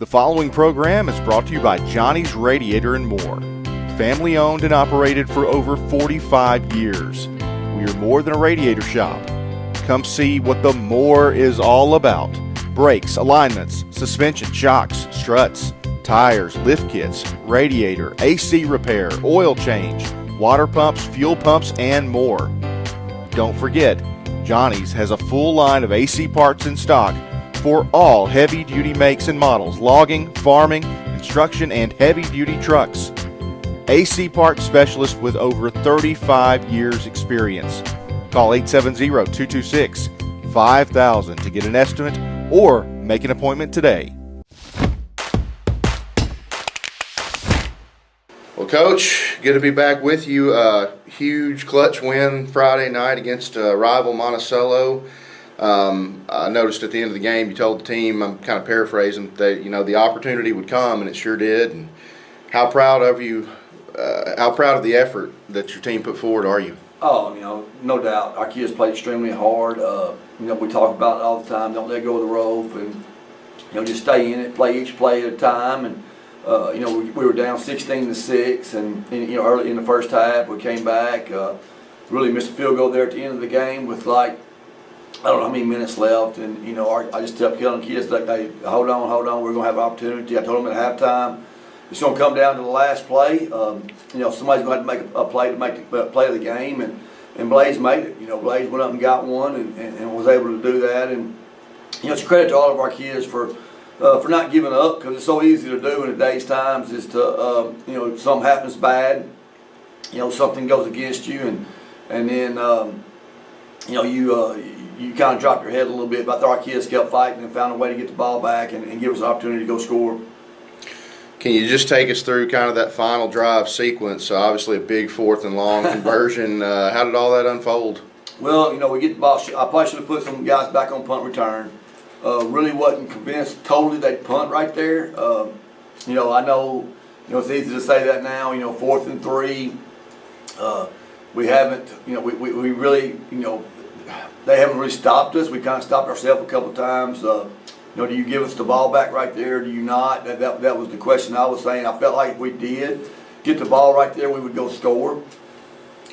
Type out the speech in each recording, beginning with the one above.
The following program is brought to you by Johnny's Radiator and More. Family owned and operated for over 45 years. We are more than a radiator shop. Come see what the more is all about. Brakes, alignments, suspension, shocks, struts, tires, lift kits, radiator, AC repair, oil change, water pumps, fuel pumps, and more. Don't forget, Johnny's has a full line of AC parts in stock for all heavy-duty makes and models, logging, farming, construction, and heavy-duty trucks. AC parts specialist with over 35 years experience. Call 870-226-5000 to get an estimate or make an appointment today. Well, Coach, good to be back with you. Huge clutch win Friday night against rival Monticello. I noticed at the end of the game you told the team, I'm kind of paraphrasing, that the opportunity would come, and it sure did. And how proud of you, how proud of the effort that your team put forward are you? Oh, no doubt. Our kids played extremely hard. We talk about it all the time. Don't let go of the rope, and just stay in it, play each play at a time. And we were down 16-6, and early in the first half we came back. Really missed a field goal there at the end of the game with I don't know how many minutes left, and I just kept telling the kids hey, hold on, we're gonna have an opportunity. I told them at halftime it's gonna come down to the last play. Somebody's gonna have to make a play to make the play of the game, and Blaze made it. Blaze went up and got one and was able to do that. And it's a credit to all of our kids for not giving up, because it's so easy to do in today's times. Is to something happens bad, something goes against you, and then you kind of drop your head a little bit. But our kids kept fighting and found a way to get the ball back and give us an opportunity to go score. Can you just take us through kind of that final drive sequence? So obviously a big 4th and long conversion. How did all that unfold? Well, we get the ball. I probably should have put some guys back on punt return. Really wasn't convinced totally they'd punt right there. I know it's easy to say that now. 4th and 3. We haven't. We really. They haven't really stopped us. We kind of stopped ourselves a couple of times. Do you give us the ball back right there? Do you not? That was the question I was saying. I felt like if we did get the ball right there, we would go score.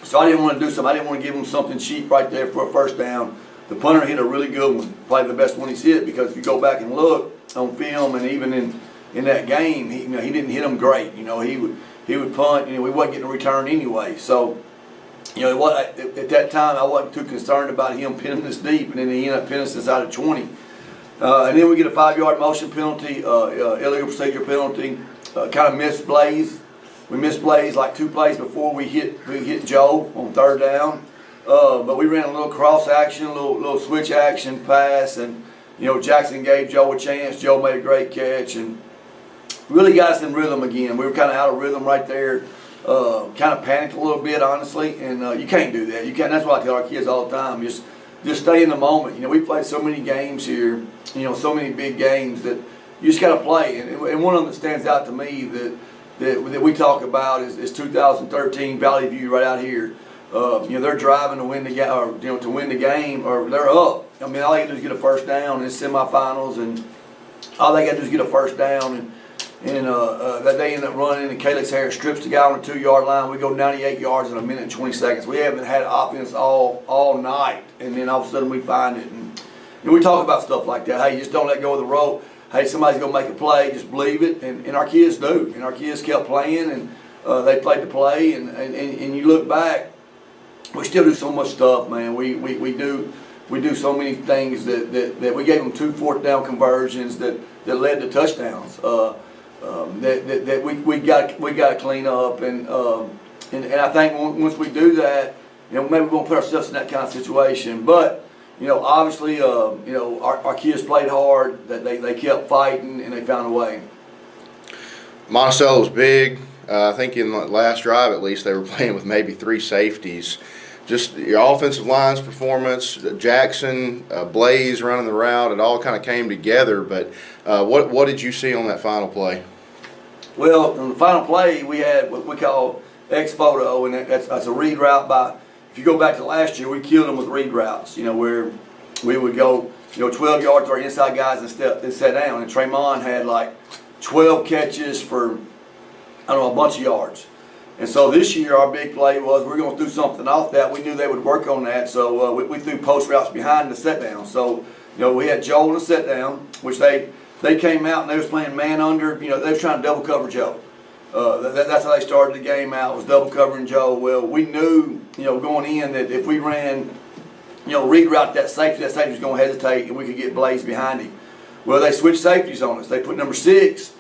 So I didn't want to do something. I didn't want to give them something cheap right there for a first down. The punter hit a really good one, probably the best one he's hit, because if you go back and look on film, and even in that game, he didn't hit them great. He would punt, we wasn't getting a return anyway. So. At that time, I wasn't too concerned about him pinning us deep, and then he ended up pinning us out of 20. And then we get a 5-yard motion penalty, illegal procedure penalty. Kind of missed Blaze. We missed Blaze like 2 plays before we hit Joe on 3rd down. But we ran a little cross action, a little switch action pass, and Jackson gave Joe a chance. Joe made a great catch and really got us in rhythm again. We were kind of out of rhythm right there. Kind of panicked a little bit, honestly, and you can't do that. You can't. That's why I tell our kids all the time: just stay in the moment. We played so many games here, so many big games that you just got to play. And one of them that stands out to me that we talk about is 2013 Valley View right out here. They're driving to win the game, or to win the game, or they're up. All they got to do is get a first down in the semifinals, and all they got to do is get a first down. And that they end up running, and Calix Harris strips the guy on the 2-yard line. We go 98 yards in a minute and 20 seconds. We haven't had offense all night, and then all of a sudden we find it. And we talk about stuff like that. Hey, just don't let go of the rope. Hey, somebody's going to make a play. Just believe it. And our kids do. And our kids kept playing, and they played the play. And you look back, we still do so much stuff, man. We do so many things that we gave them 2 4th down conversions that led to touchdowns. That we got to clean up, and I think once we do that, maybe we won't put ourselves in that kind of situation. But obviously, our kids played hard. That they kept fighting, and they found a way. Monticello was big. I think in the last drive, at least, they were playing with maybe 3 safeties. Just your offensive line's performance, Jackson, Blaze running the route, it all kind of came together. But what did you see on that final play? Well, on the final play, we had what we call X photo, and that's a read route by. If you go back to last year, we killed them with read routes. Where we would go 12 yards to our inside guys and set down. And Tremont had like 12 catches for, I don't know, a bunch of yards. And so this year our big play was we're going to do something off that. We knew they would work on that, so we threw post routes behind the set down. So, we had Joe in the set down, which they came out and they was playing man under. They was trying to double cover Joe. That's how they started the game out, was double covering Joe. Well, we knew, going in that if we ran, read route that safety was going to hesitate and we could get Blaze behind him. Well, they switched safeties on us. They put number 6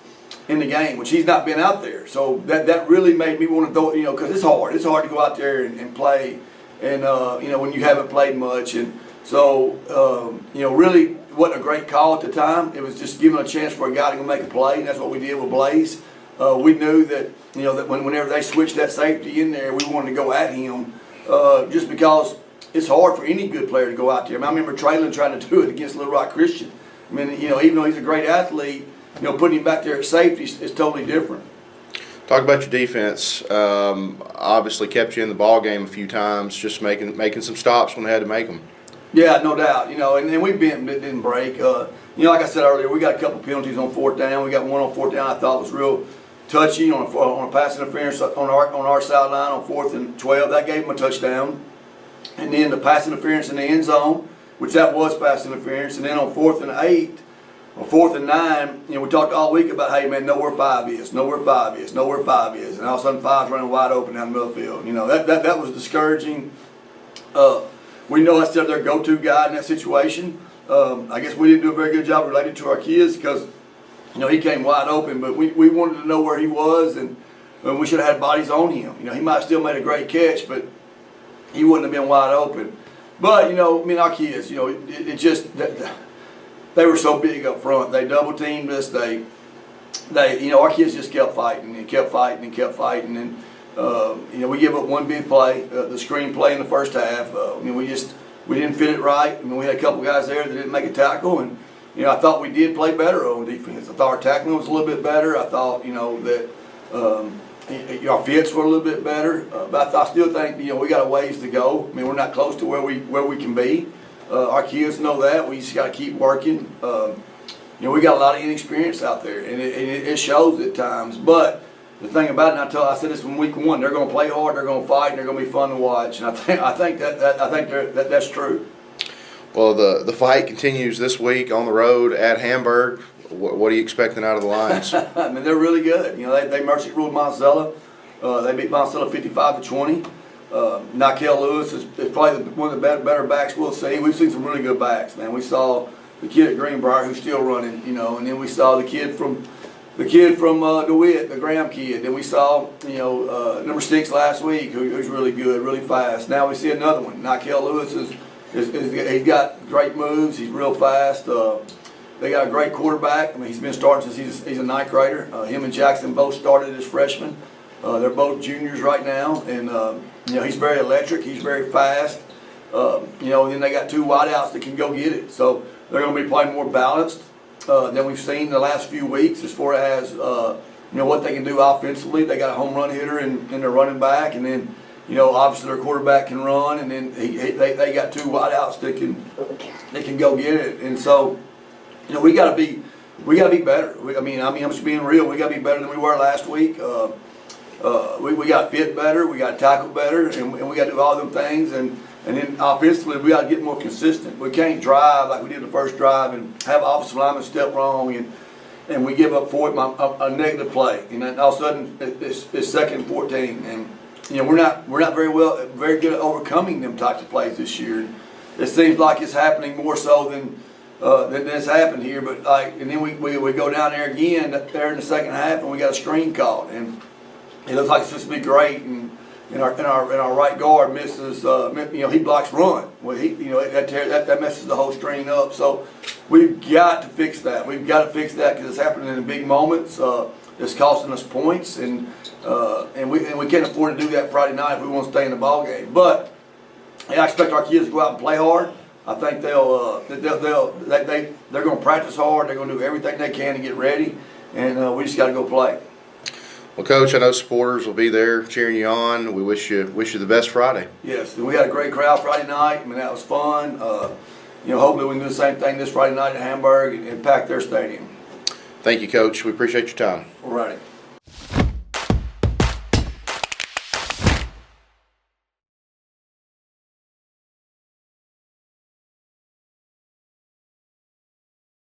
in the game, which he's not been out there. So that really made me want to throw, because it's hard. It's hard to go out there and play, and when you haven't played much. And so really wasn't a great call at the time. It was just giving a chance for a guy to go make a play, and that's what we did with Blaze. We knew that that whenever they switched that safety in there, we wanted to go at him, just because it's hard for any good player to go out there. I remember Traylon trying to do it against Little Rock Christian. Even though he's a great athlete, putting him back there at safety is totally different. Talk about your defense. Obviously kept you in the ball game a few times, just making some stops when they had to make them. Yeah, no doubt. And we didn't break. Like I said earlier, we got a couple penalties on 4th down. We got one on 4th down I thought was real touchy on a pass interference on our sideline on 4th and 12. That gave them a touchdown. And then the pass interference in the end zone, which that was pass interference. And then on 4th and 8. On 4th and 9, we talked all week about, hey man, know where 5 is, know where 5 is, know where 5 is, and all of a sudden 5's running wide open down the middle of the field. That was discouraging. We know that's their go-to guy in that situation. I guess we didn't do a very good job related to our kids because, he came wide open, but we wanted to know where he was, and we should have had bodies on him. He might have still made a great catch, but he wouldn't have been wide open. But our kids, it just. They were so big up front. They double teamed us. They our kids just kept fighting and kept fighting and kept fighting. And we give up one big play, the screen play in the first half. We didn't fit it right. We had a couple guys there that didn't make a tackle, and I thought we did play better on defense. I thought our tackling was a little bit better. I thought that our fits were a little bit better. But I still think we got a ways to go. We're not close to where we can be. Our kids know that. We just got to keep working. We got a lot of inexperience out there, and it shows at times. But the thing about it, and I said this from week 1, they're going to play hard, they're going to fight, and they're going to be fun to watch. And I think that's true. Well, the fight continues this week on the road at Hamburg. What are you expecting out of the Lions? They're really good. They mercy ruled Monticello. They beat Monticello 55-20. Nykel Lewis is probably one of the better backs we'll see. We've seen some really good backs, man. We saw the kid at Greenbrier who's still running, and then we saw the kid from DeWitt, the Graham kid. Then we saw, number 6 last week who's really good, really fast. Now we see another one. Nykel Lewis he's got great moves. He's real fast. They got a great quarterback. He's been starting since he's a 9th grader. Him and Jackson both started as freshmen. They're both juniors right now, and he's very electric. He's very fast. And then they got 2 wideouts that can go get it. So they're going to be playing more balanced than we've seen the last few weeks as far as what they can do offensively. They got a home run hitter in their running back, and then obviously their quarterback can run, and then they got 2 wideouts that can go get it. And so we got to be better. I'm just being real. We got to be better than we were last week. We got to fit better, we got to tackle better, and we got to do all them things. And then offensively, we got to get more consistent. We can't drive like we did the first drive and have offensive linemen step wrong and we give up a negative play. And then all of a sudden, it's 2nd and 14. And we're not very good at overcoming them types of plays this year. It seems like it's happening more so than it's happened here. But and then we go down there again there in the second half, and we got a screen called, and it looks like it's supposed to be great, and our right guard misses. He blocks run. Well, that messes the whole string up. So we've got to fix that. We've got to fix that because it's happening in big moments. It's costing us points, and we can't afford to do that Friday night if we want to stay in the ball game. But I expect our kids to go out and play hard. I think they're going to practice hard. They're going to do everything they can to get ready, and we just got to go play. Well, Coach, I know supporters will be there cheering you on. We wish you the best Friday. Yes, and we had a great crowd Friday night. That was fun. Hopefully we can do the same thing this Friday night at Hamburg and pack their stadium. Thank you, Coach. We appreciate your time. All righty.